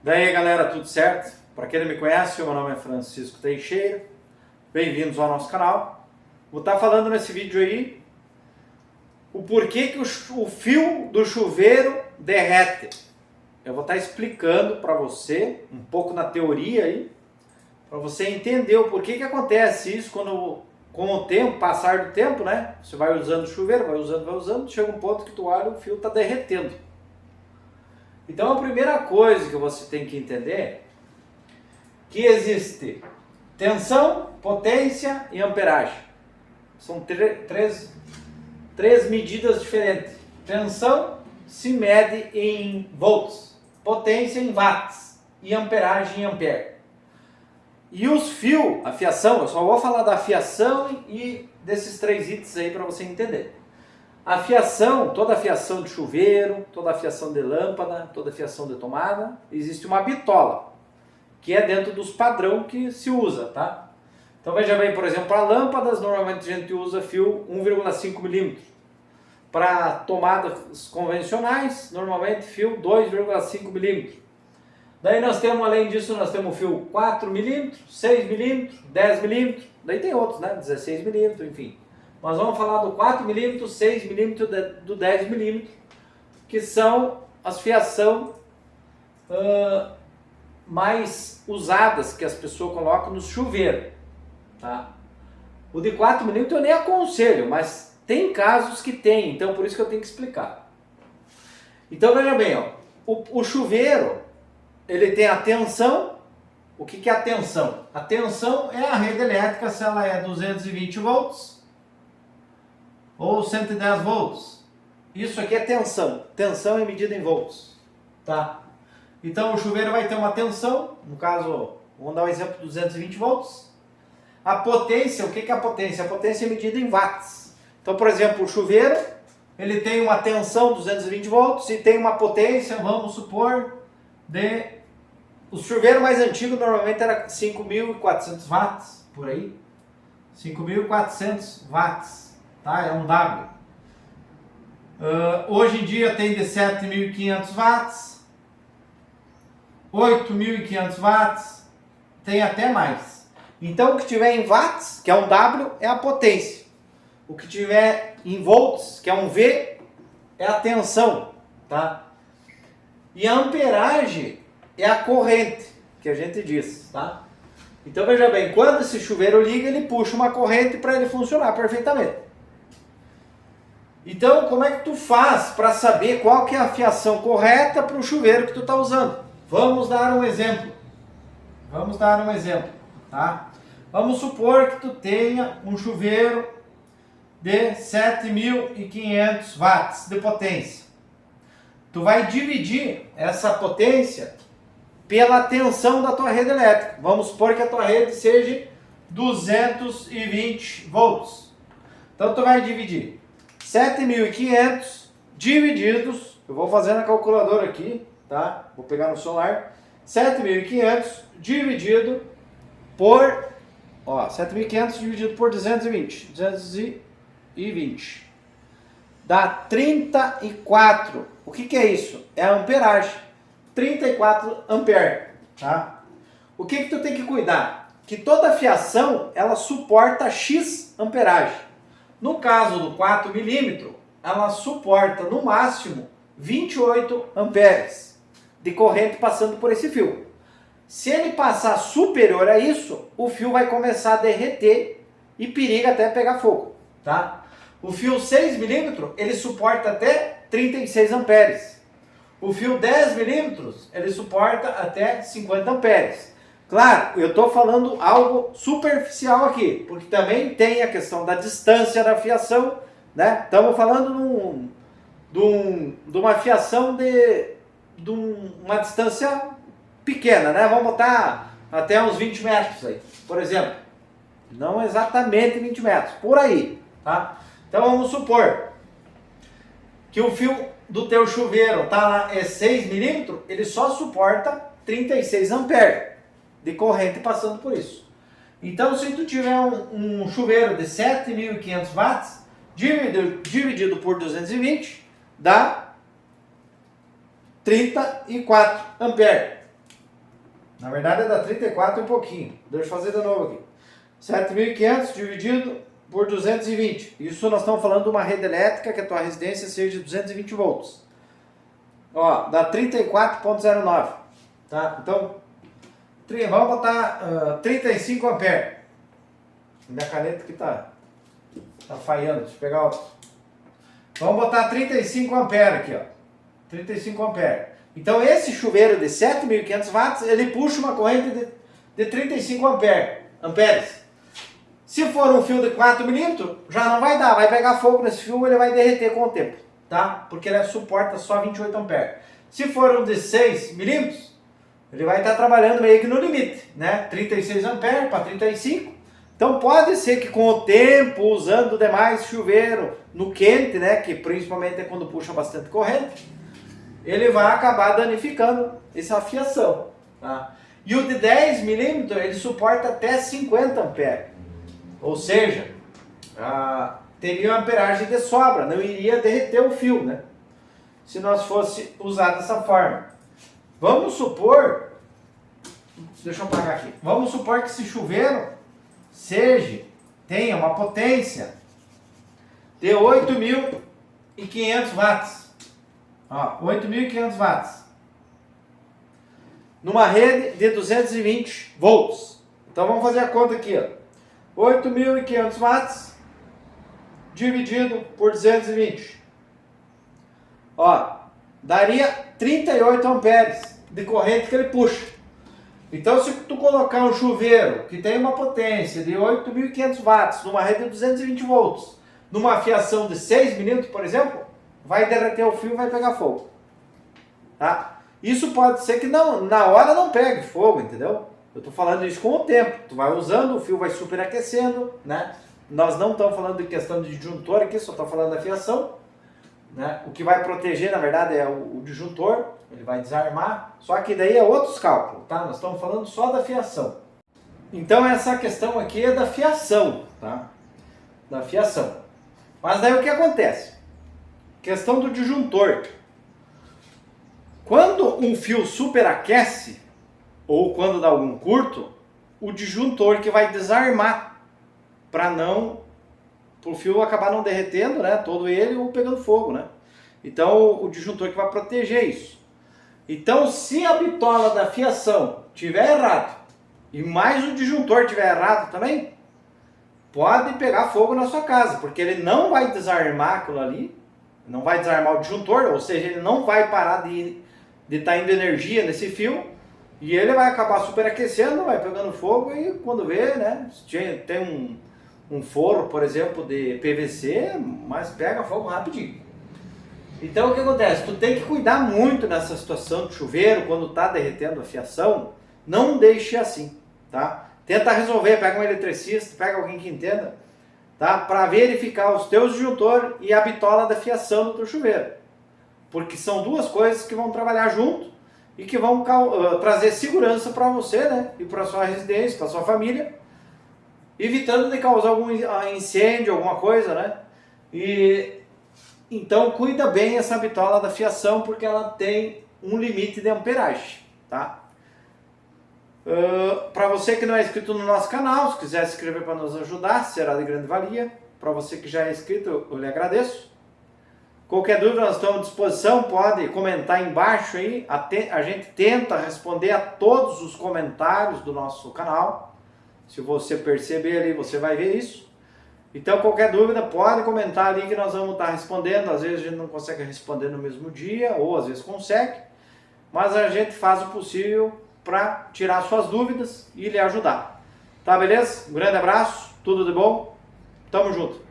Daí galera, tudo certo? Para quem não me conhece, meu nome é Francisco Teixeira, bem-vindos ao nosso canal. Vou estar falando nesse vídeo aí o porquê que o fio do chuveiro derrete. Eu vou estar explicando para você, um pouco na teoria aí, para você entender o porquê que acontece isso quando, com o tempo, passar do tempo, né? Você vai usando o chuveiro, vai usando, chega um ponto que tu olha e o fio está derretendo. Então a primeira coisa que você tem que entender é que existe tensão, potência e amperagem. São três medidas diferentes. Tensão se mede em volts, potência em watts e amperagem em ampere. E os fios, a fiação, eu só vou falar da fiação e desses três itens aí para você entender. A fiação, toda a fiação de chuveiro, toda a fiação de lâmpada, toda a fiação de tomada, existe uma bitola, que é dentro dos padrão que se usa, tá? Então veja bem, por exemplo, para lâmpadas, normalmente a gente usa fio 1,5 milímetros. Para tomadas convencionais, normalmente fio 2,5 milímetros. Daí nós temos, além disso, nós temos fio 4 milímetros, 6 milímetros, 10 milímetros, daí tem outros, né? 16 milímetros, enfim. Mas vamos falar do 4 milímetros, 6 milímetros, do 10 milímetros, que são as fiação mais usadas que as pessoas colocam no chuveiro, tá? O de 4 milímetros eu nem aconselho, mas tem casos que tem, então por isso que eu tenho que explicar. Então veja bem, ó, o chuveiro, ele tem a tensão. O que é a tensão? A tensão é a rede elétrica, se ela é 220 volts ou 110 volts. Isso aqui é tensão. Tensão é medida em volts, tá? Então o chuveiro vai ter uma tensão, no caso, vamos dar um exemplo de 220 volts. A potência, o que é a potência? A potência é medida em watts. Então, por exemplo, o chuveiro, ele tem uma tensão 220 volts e tem uma potência, vamos supor, de... O chuveiro mais antigo normalmente era 5.400 watts, por aí. 5.400 watts, tá? É um W. Hoje em dia tem de 7.500 watts, 8.500 watts, tem até mais. Então o que tiver em watts, que é um W, é a potência. O que tiver em volts, que é um V, é a tensão, tá? E a amperagem é a corrente, que a gente diz, tá? Então veja bem, quando esse chuveiro liga, ele puxa uma corrente para ele funcionar perfeitamente. Então, como é que tu faz para saber qual que é a fiação correta para o chuveiro que tu está usando? Vamos dar um exemplo. Tá? Vamos supor que tu tenha um chuveiro de 7.500 watts de potência. Tu vai dividir essa potência pela tensão da tua rede elétrica. Vamos supor que a tua rede seja 220 volts. Então tu vai dividir 7.500 divididos, eu vou fazer na calculadora aqui, tá? Vou pegar no celular. 7.500 dividido por, 7.500 dividido por 220. Dá 34. O que é isso? É a amperagem. 34 ampere, tá? O que tu tem que cuidar? Que toda fiação, ela suporta X amperagem. No caso do 4 milímetros, ela suporta no máximo 28 amperes de corrente passando por esse fio. Se ele passar superior a isso, o fio vai começar a derreter e periga até pegar fogo, tá? O fio 6 milímetros, ele suporta até 36 amperes. O fio 10 milímetros, ele suporta até 50 amperes. Claro, eu estou falando algo superficial aqui, porque também tem a questão da distância da fiação, né? Estamos falando de uma fiação de uma distância pequena, né? Vamos botar até uns 20 metros aí, por exemplo. Não exatamente 20 metros, por aí, tá? Então vamos supor que o fio do teu chuveiro tá lá, é 6 milímetros, ele só suporta 36 amperes de corrente passando por isso. Então se tu tiver um chuveiro de 7.500 watts, dividido por 220, dá 34 amperes. Na verdade é da 34 e um pouquinho. Deixa eu fazer de novo aqui. 7.500 dividido por 220. Isso nós estamos falando de uma rede elétrica que a tua residência seja de 220 volts. Ó, dá 34,09. Tá? Então, vamos botar 35 amperes. Minha caneta aqui tá falhando. Deixa eu pegar outro. Vamos botar 35 amperes aqui, ó. 35 amperes. Então, esse chuveiro de 7.500 watts, ele puxa uma corrente de 35 amperes. Se for um fio de 4 milímetros, já não vai dar. Vai pegar fogo nesse fio, ele vai derreter com o tempo. Tá? Porque ele suporta só 28 amperes. Se for um de 6 milímetros, ele vai estar trabalhando meio que no limite, né? 36 amperes para 35. Então pode ser que com o tempo, usando demais chuveiro no quente, né? Que principalmente é quando puxa bastante corrente, ele vai acabar danificando essa fiação. Tá? E o de 10 milímetros, ele suporta até 50 amperes. Ou seja, teria uma amperagem de sobra, não iria derreter o fio, né? Se nós fosse usar dessa forma. Vamos supor, deixa eu apagar aqui. Vamos supor que esse chuveiro tenha uma potência de 8.500 watts. Ó, 8.500 watts. Numa rede de 220 volts. Então vamos fazer a conta aqui, ó. 8.500 watts dividido por 220. Ó, daria 38 amperes de corrente que ele puxa. Então, se tu colocar um chuveiro que tem uma potência de 8.500 watts numa rede de 220 volts, numa fiação de 6 milímetros, por exemplo, vai derreter o fio e vai pegar fogo. Tá? Isso pode ser que não, na hora não pegue fogo, entendeu? Eu estou falando isso com o tempo. Tu vai usando, o fio vai superaquecendo, né? Nós não estamos falando de questão de disjuntor aqui, só estamos falando da fiação. Né? O que vai proteger, na verdade, é o disjuntor. Ele vai desarmar. Só que daí é outros cálculos, tá? Nós estamos falando só da fiação. Então essa questão aqui é da fiação, tá? Da fiação. Mas daí o que acontece? Questão do disjuntor. Quando um fio superaquece, ou quando dá algum curto, o disjuntor que vai desarmar para o fio acabar não derretendo, né, todo ele ou pegando fogo, né? Então o disjuntor que vai proteger isso. Então se a bitola da fiação tiver errado e mais o disjuntor tiver errado também, pode pegar fogo na sua casa, porque ele não vai desarmar aquilo ali, não vai desarmar o disjuntor, ou seja, ele não vai parar de estar indo energia nesse fio. E ele vai acabar superaquecendo, vai pegando fogo e quando vê, né, tem um forro, por exemplo, de PVC, mas pega fogo rapidinho. Então o que acontece? Tu tem que cuidar muito nessa situação de chuveiro, quando está derretendo a fiação, não deixe assim, tá? Tenta resolver, pega um eletricista, pega alguém que entenda, tá? Para verificar os teus disjuntores e a bitola da fiação do teu chuveiro. Porque são duas coisas que vão trabalhar junto e que vão trazer segurança para você, né? E para sua residência, para sua família, evitando de causar algum incêndio, alguma coisa, né? E então cuida bem essa bitola da fiação, porque ela tem um limite de amperagem, tá? Para você que não é inscrito no nosso canal, se quiser se inscrever para nos ajudar, será de grande valia. Para você que já é inscrito, eu lhe agradeço. Qualquer dúvida, nós estamos à disposição, pode comentar aí embaixo aí. A gente tenta responder a todos os comentários do nosso canal. Se você perceber ali, você vai ver isso. Então, qualquer dúvida, pode comentar ali que nós vamos estar respondendo. Às vezes a gente não consegue responder no mesmo dia, ou às vezes consegue. Mas a gente faz o possível para tirar suas dúvidas e lhe ajudar. Tá, beleza? Um grande abraço, tudo de bom. Tamo junto.